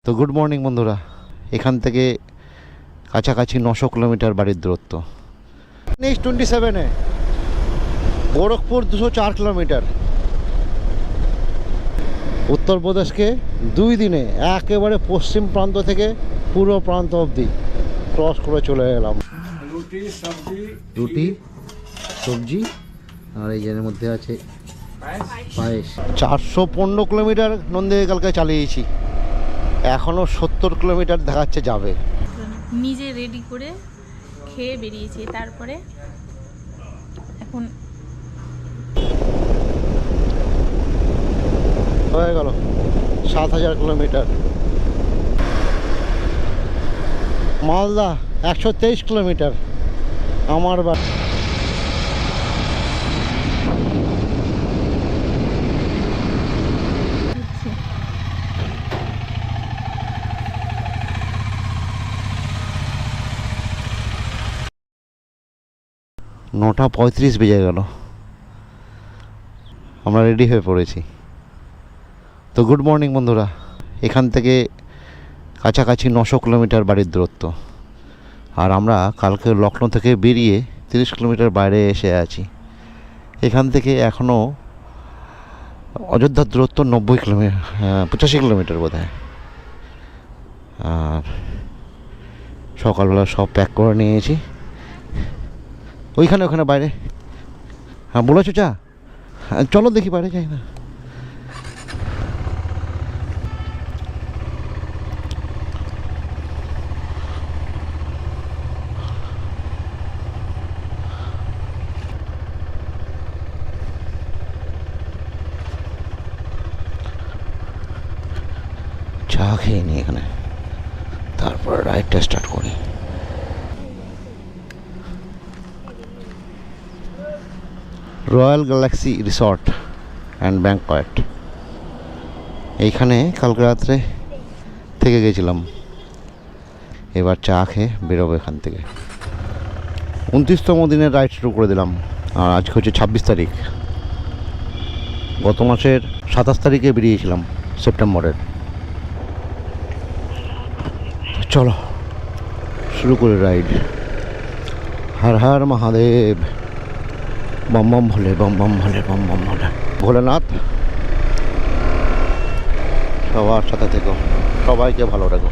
তো good morning বন্ধুরা, এখান থেকে কাছাকাছি 900 কিলোমিটার বাড়ির দূরত্ব। নেক্সট 27-এ গোরখপুর 204 কিলোমিটার। উত্তরপ্রদেশকে 2 দিনে একেবারে পশ্চিম প্রান্ত থেকে পূর্ব প্রান্ত অবধি ক্রস করে চলে এলাম। রুটি সবজি আর এই জেনের মধ্যে আছে পায়েস। 415 কিলোমিটার নন্দীকালকে চালিয়েছি, এখনও 70 কিলোমিটার দেখাচ্ছে যাবে। নিজে রেডি করে খেয়ে বেরিয়েছি, তারপরে এখন হয়ে গেল 7000 কিলোমিটার। মালদা 123 কিলোমিটার আমার বাড়ি। নটা 35 বেজে গেল, আমরা রেডি হয়ে পড়েছি। তো গুড মর্নিং বন্ধুরা, এখান থেকে কাছাকাছি 900 কিলোমিটার বাড়ির দূরত্ব। আর আমরা কালকে লখনৌ থেকে বেরিয়ে 30 কিলোমিটার বাইরে এসে আছি। এখান থেকে এখনও অযোধ্যার দূরত্ব 90 কিলোমিটার, 85 কিলোমিটার বোধ হয়। আর সকালবেলা সব প্যাক করে নিয়েছি। ওখানে বাইরে, হ্যাঁ বলেছো চা, চলো দেখি বাইরে যাই না। চা খেয়ে নি এখানে, তারপর রাইডটা স্টার্ট করি। Royal Galaxy resort and banquet, এইখানে কালকে রাত্রে থেকে গেছিলাম। এবার চা খেয়ে বেরোবো এখান থেকে। 29তম দিনের রাইড শুরু করে দিলাম। আর আজকে হচ্ছে 26 তারিখ। গত মাসের 27 তারিখে বেরিয়েছিলাম, সেপ্টেম্বরের। চলো শুরু করে ride. Har Har Mahadev, bomb bomb ভোলে, বম বম ভোলে, বম বম ভোলে। ভোলেনাথ সবার সাথে থেকো, সবাইকে ভালো রাখো।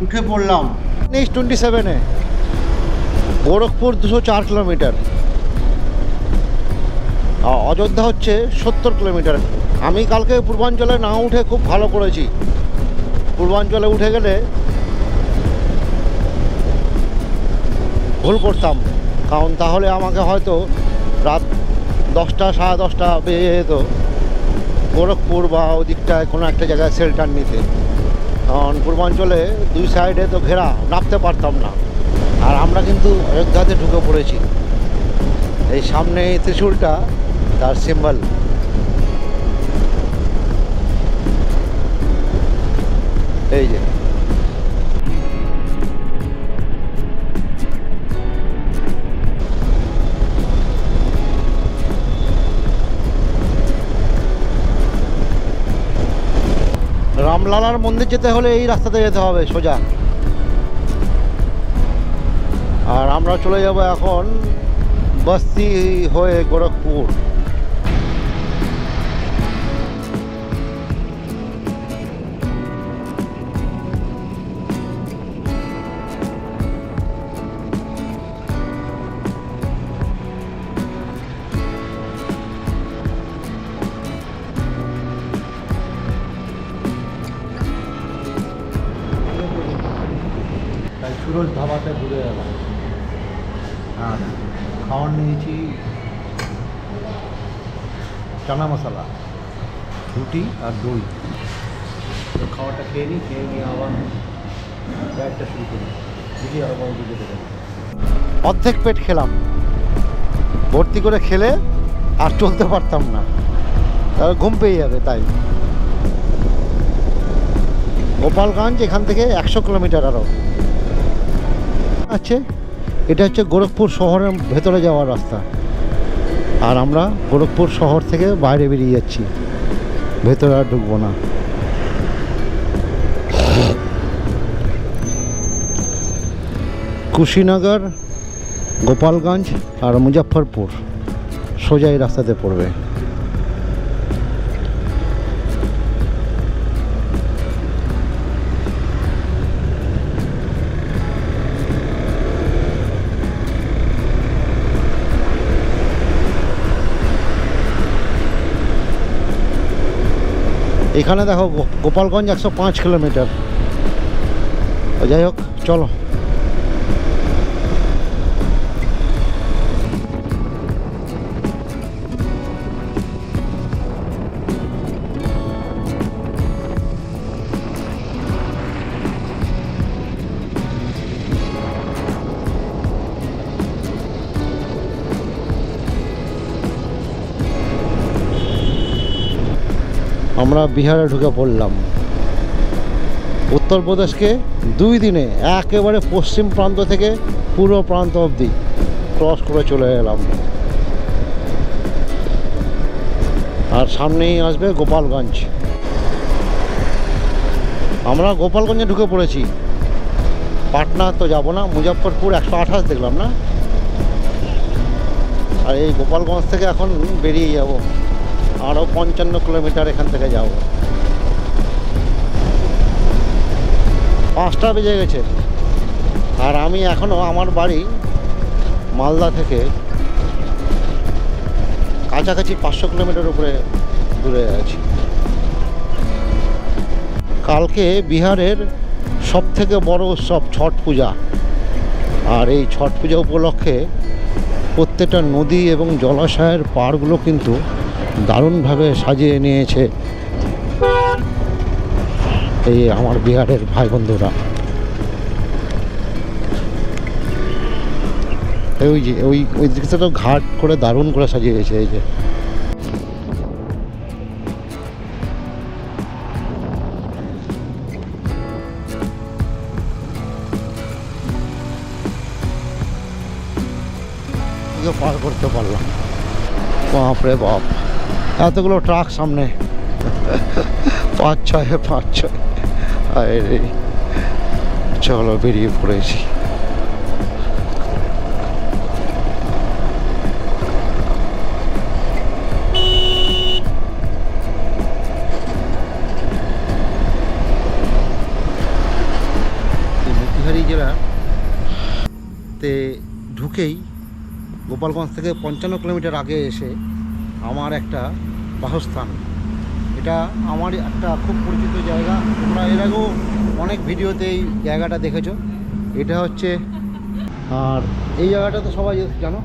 উঠে পড়লাম নেক্সট 27-এ গোরখপুর 204 কিলোমিটার। অযোধ্যা হচ্ছে 70 কিলোমিটার। আমি কালকে পূর্বাঞ্চলে না উঠে খুব ভালো করেছি। পূর্বাঞ্চলে উঠে গেলে ভুল করতাম, কারণ তাহলে আমাকে হয়তো রাত 10টা 10:30 বেজে যেত গোরখপুর বা ওদিকটায় কোনো একটা জায়গায় শেল্টার নিতে। কারণ পূর্বাঞ্চলে 2 সাইডে তো ঘেরা, নামতে পারতাম না। আর আমরা কিন্তু অযোধ্যাতে ঢুকে পড়েছি। এই সামনে এই ত্রিশূলটা তার সিম্বল। এই যে রামলালার মন্দির যেতে হলে এই রাস্তাতে যেতে হবে সোজা। আর আমরা চলে যাব এখন বস্তি হয়ে গোরখপুর। সুরজ ধাবাতে ঘুরে গেলাম। আর খাওয়ার নিয়েছি চানা মশলা, রুটি আর দই। তো খাওয়াটা খেয়ে নিয়ে আবার রাইডটা শুরু করি। দেখি আরো বড় যেতে পারি। অর্ধেক পেট খেলাম, ভর্তি করে খেলে আর চলতে পারতাম না, তাহলে ঘুম পেয়ে যাবে। তাই গোপালগঞ্জ এখান থেকে 100 কিলোমিটার আরও আছে। এটা হচ্ছে গোরখপুর শহরের ভেতরে যাওয়ার রাস্তা। আর আমরা গোরখপুর শহর থেকে বাইরে বেরিয়ে যাচ্ছি। ভেতরে আর ঢুকবো না। কুশিনগর, গোপালগঞ্জ আর মুজফ্ফরপুর সোজা এই রাস্তাতে পড়বে। এখানে দেখো গোপালগঞ্জ 105 কিলোমিটার। যাই হোক, চলো। আমরা বিহারে ঢুকে পড়লাম। উত্তরপ্রদেশকে 2 দিনে একেবারে পশ্চিম প্রান্ত থেকে পূর্ব প্রান্ত অবধি ক্রস করে চলে এলাম। আর সামনেই আসবে গোপালগঞ্জ। আমরা গোপালগঞ্জে ঢুকে পড়েছি। পাটনা তো যাব না, মুজফ্ফরপুর 128 দেখলাম না। আর এই গোপালগঞ্জ থেকে এখন বেরিয়ে যাব, আরও 55 কিলোমিটার এখান থেকে যাব। 5টা বেজে গেছে আর আমি এখনও আমার বাড়ি মালদা থেকে কাছাকাছি 500 কিলোমিটার উপরে দূরে আছি। কালকে বিহারের সবথেকে বড় উৎসব ছট পূজা। আর এই ছট পূজা উপলক্ষে প্রত্যেকটা নদী এবং জলাশয়ের পাড়গুলো কিন্তু দারুণভাবে সাজিয়ে নিয়েছে এই আমার বিহারের ভাই বন্ধুরা। ওই যে ওই দিকটা তো ঘাট করে দারুণ করে সাজিয়েছে। এই যে পার করতে পারলাম। বাপরে বাপ, এতগুলো ট্রাক সামনে, 5-6 আরে চলো বেরিয়ে পড়েছি। মতিহারি জেলাতে ঢুকেই গোপালগঞ্জ থেকে 55 কিলোমিটার আগে এসে আমার একটা বাসস্থান। এটা আমার একটা খুব পরিচিত জায়গা, তোমরা এর আগেও অনেক ভিডিওতে এই জায়গাটা দেখেছো। এটা হচ্ছে, আর এই জায়গাটা তো সবাই জানো,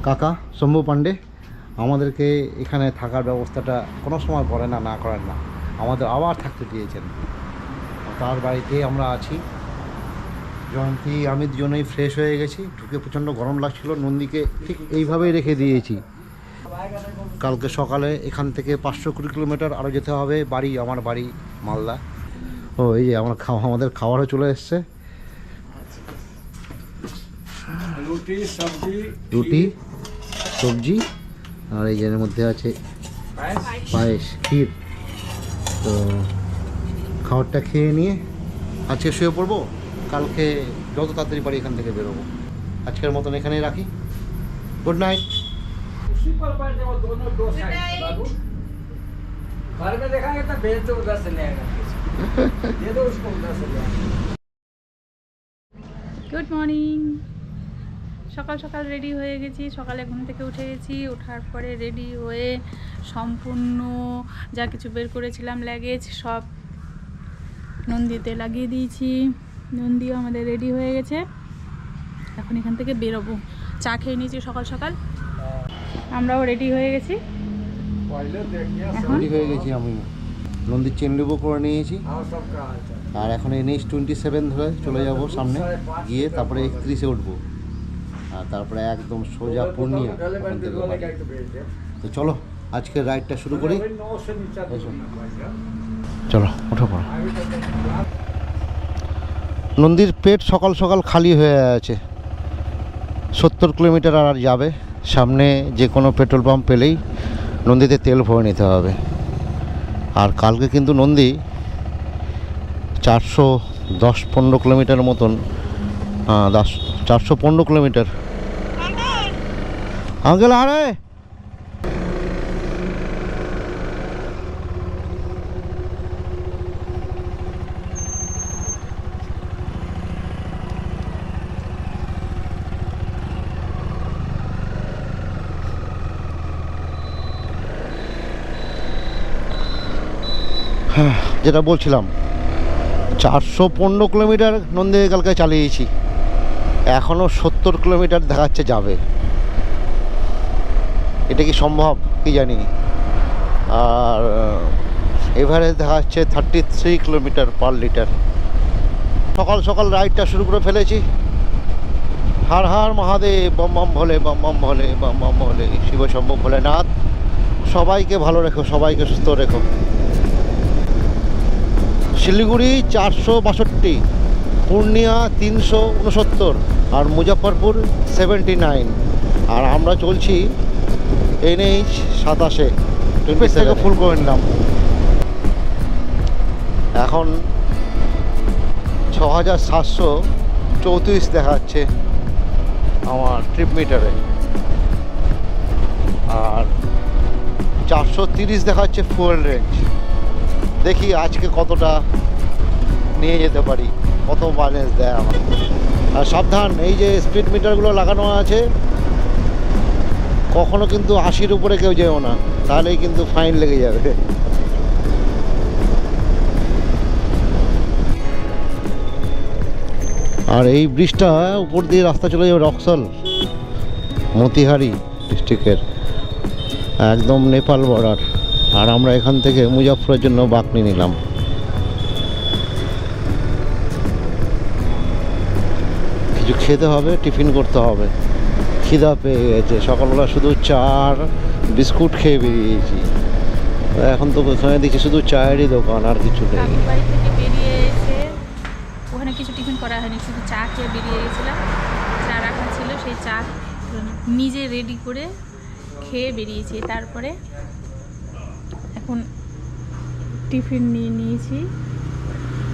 কাকা শম্ভু পাণ্ডে আমাদেরকে এখানে থাকার ব্যবস্থাটা কোনো সময় করেন না করেন না, আমাদের আবার থাকতে দিয়েছেন। তার বাড়িতে আমরা আছি। জয়ন্তী আমি দুজনেই ফ্রেশ হয়ে গেছি, ঢুকে প্রচণ্ড গরম লাগছিল। নন্দীকে ঠিক এইভাবেই রেখে দিয়েছি। কালকে সকালে এখান থেকে 520 কিলোমিটার আরও যেতে হবে বাড়ি, আমার বাড়ি মালদা। ও এই যে আমাদের খাবারও চলে এসছে, রুটি সবজি আর এই এর মধ্যে আছে পায়েস, ক্ষীর। তো খাবারটা খেয়ে নিয়ে আজকে শুয়ে পড়বো, কালকে যত তাড়াতাড়ি পারি এখান থেকে বেরোবো। আজকের মতন এখানেই রাখি। Good night. उसी पर बैठ जाओ, दोनों दो साइड बाबू। घर में देखाएंगे तो भेज दो, उधर से ले आएगा। दे दो उसको, उधर से ले आएगा। Good morning. সকাল সকাল রেডি হয়ে গেছি, সকালে ঘুম থেকে উঠে গেছি। ওঠার পরে রেডি হয়ে সম্পূর্ণ যা কিছু বের করেছিলাম লাগেজ সব নন্দীতে লাগিয়ে দিয়েছি। নন্দীও আমাদের রেডি হয়ে গেছে, এখন এখান থেকে বেরোবো। চা খেয়ে নিয়েছি সকাল সকাল, আমরাও রেডি হয়ে গেছি। রেডি হয়ে গেছি, আমি নন্দীর চেন লেবু করে নিয়েছি। আর এখন NH 27 ধরে চলে যাব সামনে, গিয়ে তারপরে 31-এ উঠবো। আর তারপরে একদম সোজা পূর্ণিয়া। তো চলো আজকের রাইডটা শুরু করি। চলো ওঠো পড়ো। নন্দীর পেট সকাল সকাল খালি হয়ে আছে। 70 কিলোমিটার আর যাবে। সামনে যে কোনো পেট্রোল পাম্প পেলেই নন্দীতে তেল ভরে নিতে হবে। আর কালকে কিন্তু নন্দী 410-15 কিলোমিটার মতন, 415 কিলোমিটার। আঙ্কেল আরে হ্যাঁ, যেটা বলছিলাম 415 কিলোমিটার নন্দী কালকে চালিয়েছি, এখনও 70 কিলোমিটার দেখাচ্ছে যাবে। এটা কি সম্ভব কি জানি। আর এভারেজ দেখাচ্ছে 33 কিলোমিটার পার লিটার। সকাল সকাল রাইডটা শুরু করে ফেলেছি। হর হর মহাদেব, বম বম ভোলে, বম বম ভোলে, বম বম ভোলে, শিব শম্ভু ভোলেনাথ। সবাইকে ভালো রেখো, সবাইকে সুস্থ রেখো। শিলিগুড়ি 462, পূর্ণিয়া 369 আর মুজফ্ফরপুর 79। আর আমরা চলছি NH 27-এ, 27 থেকে ফুল করে নিলাম। এখন 6734 দেখাচ্ছে আমার ট্রিপ মিটারে, আর 430 দেখাচ্ছে ফুয়েল রেঞ্জ। দেখি আজকে কতটা নিয়ে যেতে পারি, কত মাইলেজ দেয় আমার। আর সাবধান, এই যে স্পিড মিটারগুলো লাগানো আছে, কখনো কিন্তু 80-র উপরে কেউ যেও না, তাহলেই কিন্তু ফাইন লেগে যাবে। আর এই ব্রিজটা উপর দিয়ে রাস্তা চলে যাবে রক্সল, মতিহারি ডিস্ট্রিক্টের, একদম নেপাল বর্ডার। আর আমরা এখান থেকে মুজাফরের জন্য বাঁকনি নিলাম। কিছু খেতে হবে, টিফিন করতে হবে, খিদা পেয়ে গেছে। সকালবেলা শুধু চা আর বিস্কুট খেয়ে বেরিয়েছি, এখন তো ওখানে দেখছি শুধু চায়েরই দোকান, আর কিছু নেই। কাকুর বাড়ি থেকে বেরিয়ে এসে ওখানে কিছু টিফিন করা হয়নি, শুধু চা খেয়ে বেরিয়ে গেছিলাম। চা রাখা ছিল, সেই চা নিজে রেডি করে খেয়ে বেরিয়েছি। তারপরে এখন টিফিন নিয়ে নিয়েছি।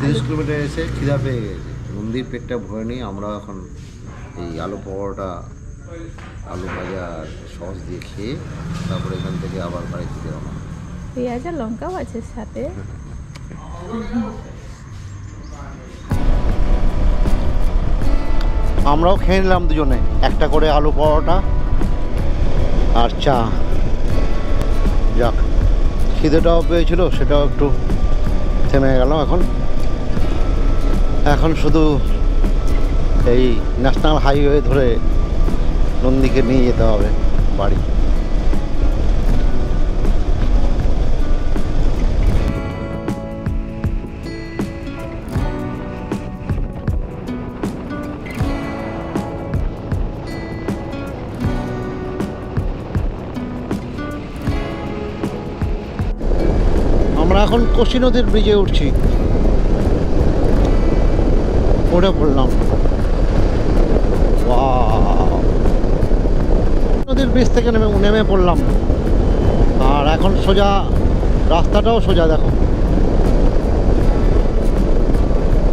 30 কিলোমিটার এসে খিদা পেয়ে গেছে, নন্দীর পেটটা ভরে নিই। আমরা এখন এই আলু পরোটা, আলু ভাজা সস দিয়ে খেয়ে তারপরে এখান থেকে আবার বাড়ি থেকে রওনা। পেঁয়াজ আর লঙ্কাও আছে সাথে। আমরাও খেয়ে নিলাম দুজনে একটা করে আলু পরোটা আর চা। যাক, খিদেটাও পেয়েছিল, সেটাও একটু থেমে গেল। এখন শুধু এই ন্যাশনাল হাইওয়ে ধরে নন্দীকে নিয়ে যেতে হবে বাড়ি। আমরা এখন কোশি নদীর ব্রিজে উঠছি, উঠে পড়লাম। নদীর ব্রিজ থেকে নেমে পড়লাম। আর এখন সোজা, রাস্তাটাও সোজা দেখো,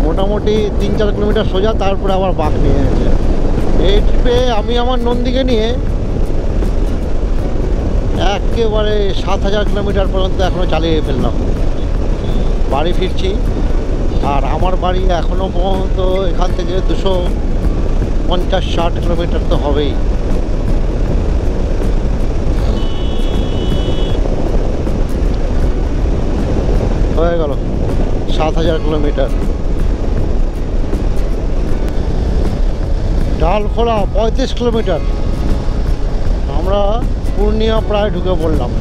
মোটামুটি 3-4 কিলোমিটার সোজা, তারপরে আবার বাঁক নিয়ে গেছে। এই ট্রিপে আমি আমার নন্দীকে নিয়ে একেবারে 7000 কিলোমিটার পর্যন্ত এখনও চালিয়ে ফেললাম। বাড়ি ফিরছি, আর আমার বাড়ি এখনও পর্যন্ত এখান থেকে 250-60 কিলোমিটার তো হবেই। হয়ে গেল 7000 কিলোমিটার। ডালখোলা 35 কিলোমিটার। আমরা পূর্ণিয়া প্রায় ঢুকে পড়লাম।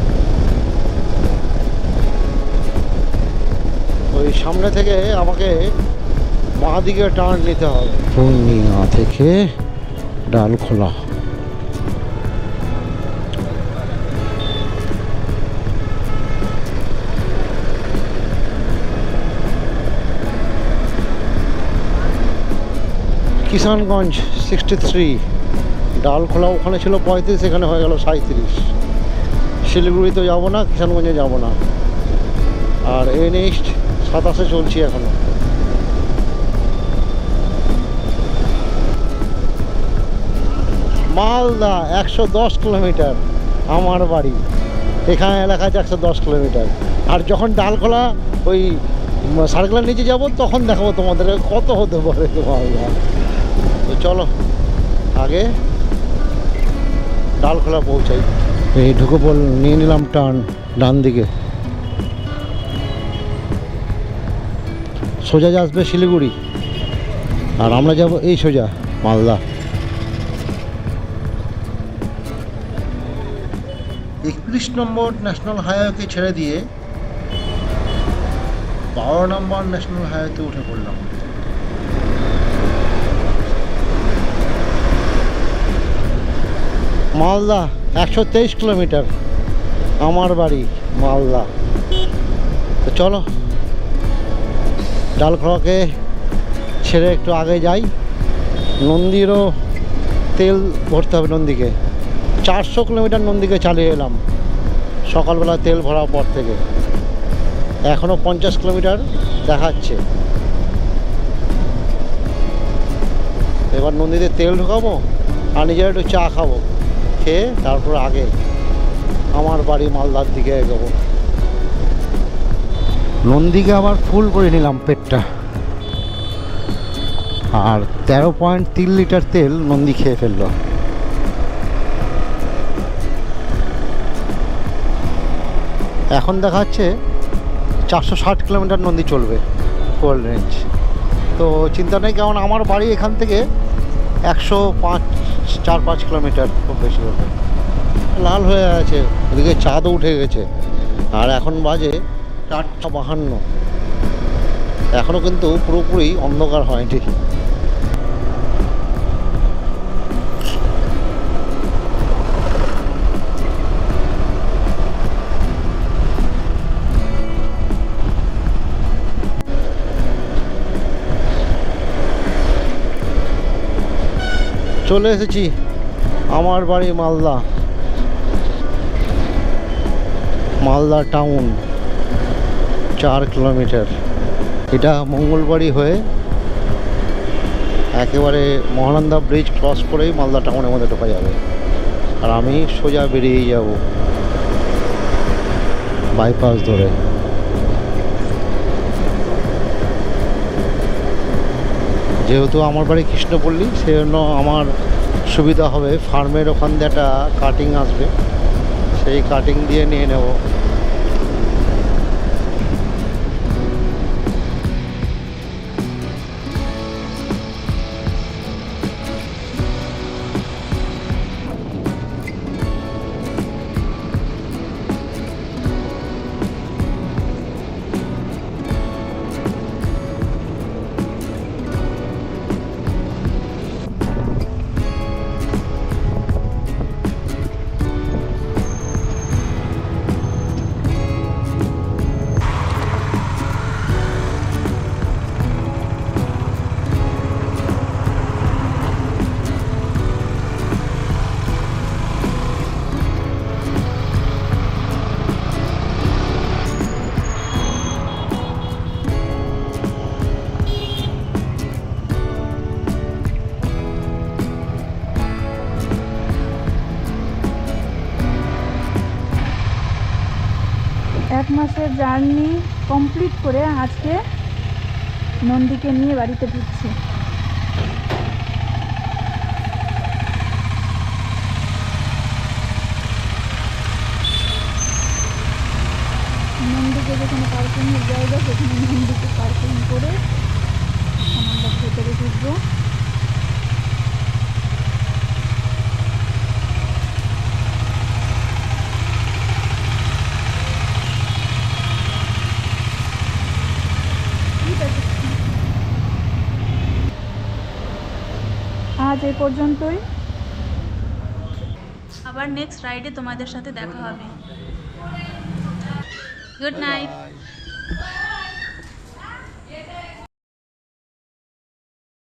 ওই সামনে থেকে আমাকে বাঁ দিকে টার্ন নিতে হবে, পূর্ণিয়া থেকে ডালখোলা। কিষানগঞ্জ 63, ডালখোলা ওখানে ছিল 35, এখানে হয়ে গেল 37। শিলিগুড়ি তো যাবো না, কিষানগঞ্জে যাবো না। আর NH 27 চলছি এখনো। মালদা 110 কিলোমিটার আমার বাড়ি, এখানে লেখা আছে 110 কিলোমিটার। আর যখন ডালখোলা ওই সার্কেলের নিচে যাব তখন দেখাবো তোমাদের কত হতে পারে মালদা। তো চলো আগে ডালখোলা পৌঁছাই। এই ঢুকে নিয়ে নিলাম টার্ন ডান দিকে, সোজা আসবে শিলিগুড়ি আর আমরা যাব এই সোজা মালদা। 31 নম্বর ন্যাশনাল হাইওয়েকে ছেড়ে দিয়ে 12 নম্বর ন্যাশনাল হাইওয়েতে উঠে পড়লাম। মালদা 123 কিলোমিটার আমার বাড়ি মালদা। তো চলো ডালখোলাকে ছেড়ে একটু আগে যাই, নন্দীরও তেল ভরতে হবে। নন্দীকে 400 কিলোমিটার নন্দীকে চালিয়ে এলাম সকালবেলা তেল ভরার পর থেকে, এখনও 50 কিলোমিটার দেখাচ্ছে। এবার নন্দীতে তেল ঢোকাবো আর নিজের একটু চা খাবো, খেয়ে তারপর আগে আমার বাড়ি মালদার দিকে এগোবো। নন্দীকে আবার ফুল করে নিলাম পেটটা, আর 13.3 লিটার তেল নন্দী খেয়ে ফেললো। এখন দেখাচ্ছে 460 কিলোমিটার নন্দী চলবে ফুয়েল রেঞ্জ। তো চিন্তা নেই, কারণ আমার বাড়ি এখান থেকে 105-4-5 কিলোমিটার, খুব বেশি হবে। লাল হয়ে আছে, ওদিকে চাঁদও উঠে গেছে, আর এখন বাজে 4:52। এখনও কিন্তু পুরোপুরি অন্ধকার হয়নি। চলে এসেছি আমার বাড়ি মালদা, মালদা টাউন 4 কিলোমিটার। এটা মঙ্গলবাড়ি হয়ে একেবারে মহানন্দা ব্রিজ ক্রস করেই মালদা টাউনের মধ্যে ঢোকা যাবে, আর আমি সোজা বেরিয়েই যাব বাইপাস ধরে। যেহেতু আমার বাড়ি কৃষ্ণপল্লী, সেই জন্য আমার সুবিধা হবে, ফার্মের ওখান দিয়ে একটা কাটিং আসবে, সেই কাটিং দিয়ে নিয়ে নেব। এক মাসের জার্নি কমপ্লিট করে আজকে নন্দীকে নিয়ে বাড়িতে ফিরছি। নন্দীকে যেখানে পার্কিংয়ের জায়গা, সেখানে নন্দীকে পার্কিং করে এখন আমরা ভেতরে ঢুকবো। আজ এই পর্যন্তই, আবার নেক্সট রাইডে তোমাদের সাথে দেখা হবে। Good night.